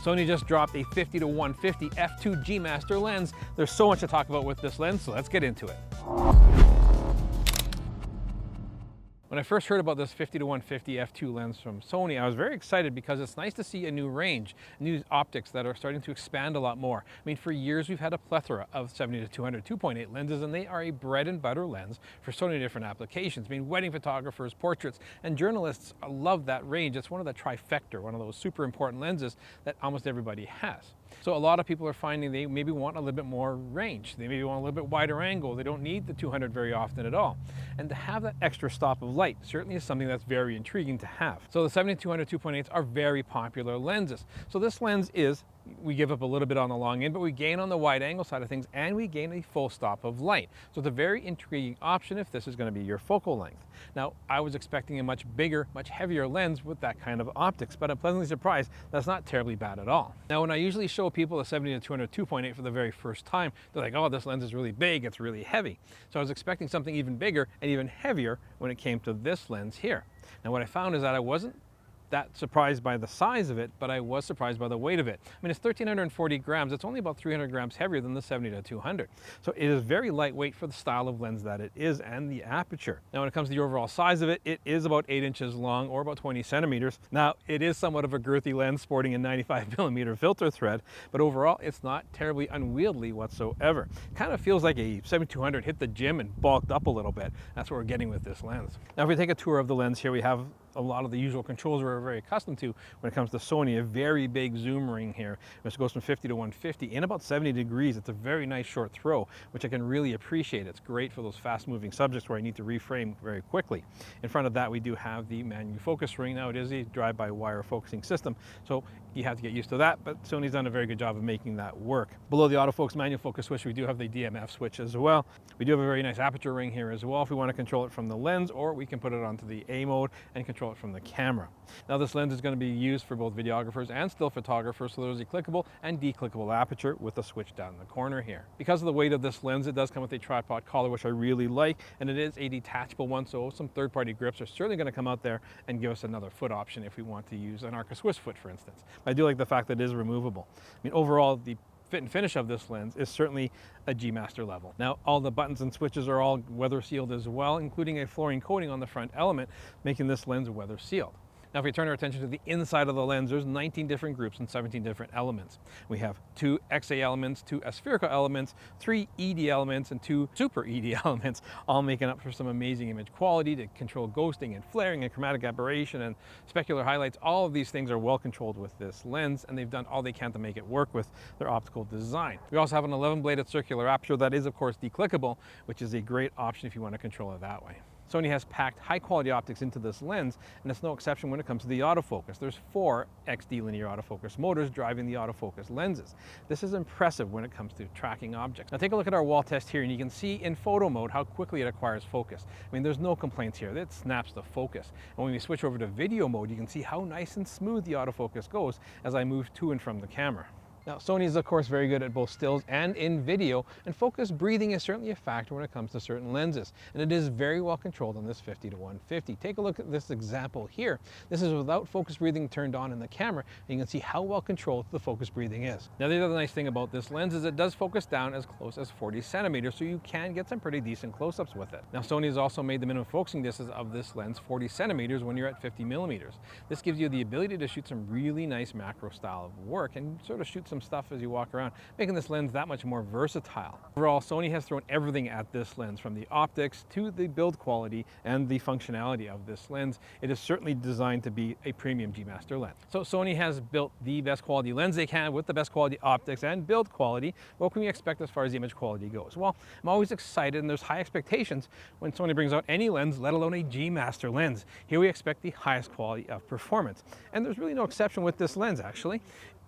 Sony just dropped a 50-150 f2 G Master lens. There's so much to talk about with this lens, so let's get into it. When I first heard about this 50-150 f2 lens from Sony, I was very excited because it's nice to see a new range, new optics that are starting to expand a lot more. I mean, for years we've had a plethora of 70-200 2.8 lenses, and they are a bread and butter lens for so many different applications. I mean, wedding photographers, portraits, and journalists love that range. It's one of the trifecta, one of those super important lenses that almost everybody has. So a lot of people are finding they maybe want a little bit more range. They maybe want a little bit wider angle. They don't need the 200 very often at all. And to have that extra stop of light certainly is something that's very intriguing to have. So the 70-200 2.8s are very popular lenses. So this lens is, we give up a little bit on the long end, but we gain on the wide angle side of things, and we gain a full stop of light. So it's a very intriguing option if this is going to be your focal length. Now, I was expecting a much bigger, much heavier lens with that kind of optics, but I'm pleasantly surprised that's not terribly bad at all. Now, when I usually show people the 70-200 2.8 for the very first time, they're like, oh, this lens is really big, it's really heavy. So I was expecting something even bigger and even heavier when it came to this lens here. Now, what I found is that I wasn't that surprised by the size of it, but I was surprised by the weight of it. I mean, it's 1,340 grams. It's only about 300 grams heavier than the 70-200. So it is very lightweight for the style of lens that it is and the aperture. Now, when it comes to the overall size of it, it is about 8 inches long or about 20 centimeters. Now, it is somewhat of a girthy lens sporting a 95mm filter thread, but overall, it's not terribly unwieldy whatsoever. It kind of feels like a 70-200 hit the gym and bulked up a little bit. That's what we're getting with this lens. Now, if we take a tour of the lens here, we have a lot of the usual controls we're very accustomed to when it comes to Sony. A very big zoom ring here, which goes from 50 to 150 in about 70 degrees. It's a very nice short throw, which I can really appreciate. It's great for those fast moving subjects where I need to reframe very quickly. In front of that, we do have the manual focus ring. Now, it is a drive-by-wire focusing system, so you have to get used to that, but Sony's done a very good job of making that work. Below the autofocus manual focus switch, we do have the DMF switch as well. We do have a very nice aperture ring here as well if we want to control it from the lens, or we can put it onto the A mode and control it from the camera. Now, this lens is going to be used for both videographers and still photographers, so there's a clickable and declickable aperture with a switch down in the corner here. Because of the weight of this lens, it does come with a tripod collar, which I really like, and it is a detachable one, so some third-party grips are certainly going to come out there and give us another foot option if we want to use an Arca Swiss foot, for instance. But I do like the fact that it is removable. I mean, overall, the fit and finish of this lens is certainly a G Master level. Now, all the buttons and switches are all weather sealed as well, including a fluorine coating on the front element, making this lens weather sealed. Now, if we turn our attention to the inside of the lens, there's 19 different groups and 17 different elements. We have 2 XA elements, 2 aspherical elements, 3 ED elements, and 2 super ED elements, all making up for some amazing image quality to control ghosting and flaring and chromatic aberration and specular highlights. All of these things are well controlled with this lens, and they've done all they can to make it work with their optical design. We also have an 11-bladed circular aperture that is, of course, declickable, which is a great option if you want to control it that way. Sony has packed high-quality optics into this lens, and it's no exception when it comes to the autofocus. There's 4 XD linear autofocus motors driving the autofocus lenses. This is impressive when it comes to tracking objects. Now, take a look at our wall test here, and you can see in photo mode how quickly it acquires focus. I mean, there's no complaints here. It snaps the focus. And when we switch over to video mode, you can see how nice and smooth the autofocus goes as I move to and from the camera. Now, Sony is, of course, very good at both stills and in video, and focus breathing is certainly a factor when it comes to certain lenses, and it is very well controlled on this 50-150. Take a look at this example here. This is without focus breathing turned on in the camera, and you can see how well controlled the focus breathing is. Now, the other nice thing about this lens is it does focus down as close as 40 centimeters, so you can get some pretty decent close-ups with it. Now, Sony has also made the minimum focusing distance of this lens 40 centimeters when you're at 50 millimeters. This gives you the ability to shoot some really nice macro style of work and sort of shoot some stuff as you walk around, making this lens that much more versatile. Overall, Sony has thrown everything at this lens, from the optics to the build quality and the functionality of this lens. It is certainly designed to be a premium G Master lens. So Sony has built the best quality lens they can with the best quality optics and build quality. What can we expect as far as the image quality goes? Well, I'm always excited, and there's high expectations when Sony brings out any lens, let alone a G Master lens. Here we expect the highest quality of performance, and there's really no exception with this lens, actually.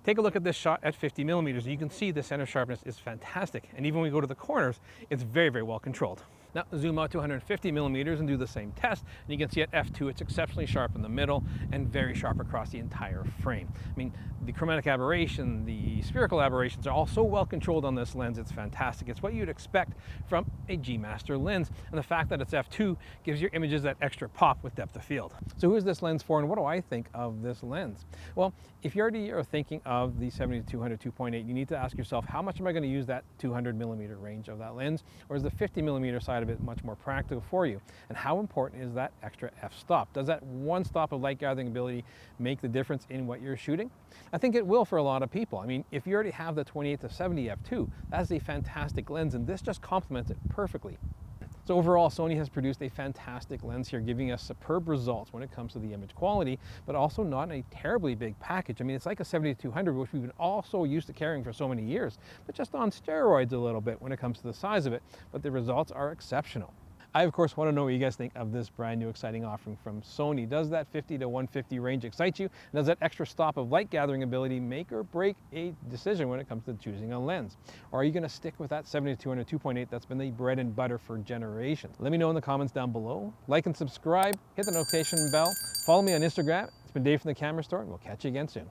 Take a look at this shot at 50 millimeters. You can see the center sharpness is fantastic. And even when we go to the corners, it's very, very well controlled. Now zoom out to 150 millimeters and do the same test, and you can see at f2 it's exceptionally sharp in the middle and very sharp across the entire frame. I mean, the chromatic aberration, the spherical aberrations are all so well controlled on this lens, it's fantastic. It's what you'd expect from a G Master lens, and the fact that it's f2 gives your images that extra pop with depth of field. So who is this lens for, and what do I think of this lens? Well, if you already are thinking of the 70-200 2.8, you need to ask yourself, how much am I going to use that 200 millimeter range of that lens, or is the 50 millimeter side of it much more practical for you? And how important is that extra f-stop? Does that one stop of light gathering ability make the difference in what you're shooting? I think it will for a lot of people. I mean, if you already have the 28-70 f2, that's a fantastic lens, and this just complements it perfectly. So overall, Sony has produced a fantastic lens here, giving us superb results when it comes to the image quality, but also not a terribly big package. I mean, it's like a 70-200, which we've been all so used to carrying for so many years, but just on steroids a little bit when it comes to the size of it, but the results are exceptional. I, of course, want to know what you guys think of this brand new exciting offering from Sony. Does that 50-150 range excite you? And does that extra stop of light gathering ability make or break a decision when it comes to choosing a lens? Or are you going to stick with that 70-200 2.8 that's been the bread and butter for generations? Let me know in the comments down below. Like and subscribe, hit the notification bell, follow me on Instagram. It's been Dave from the Camera Store, and we'll catch you again soon.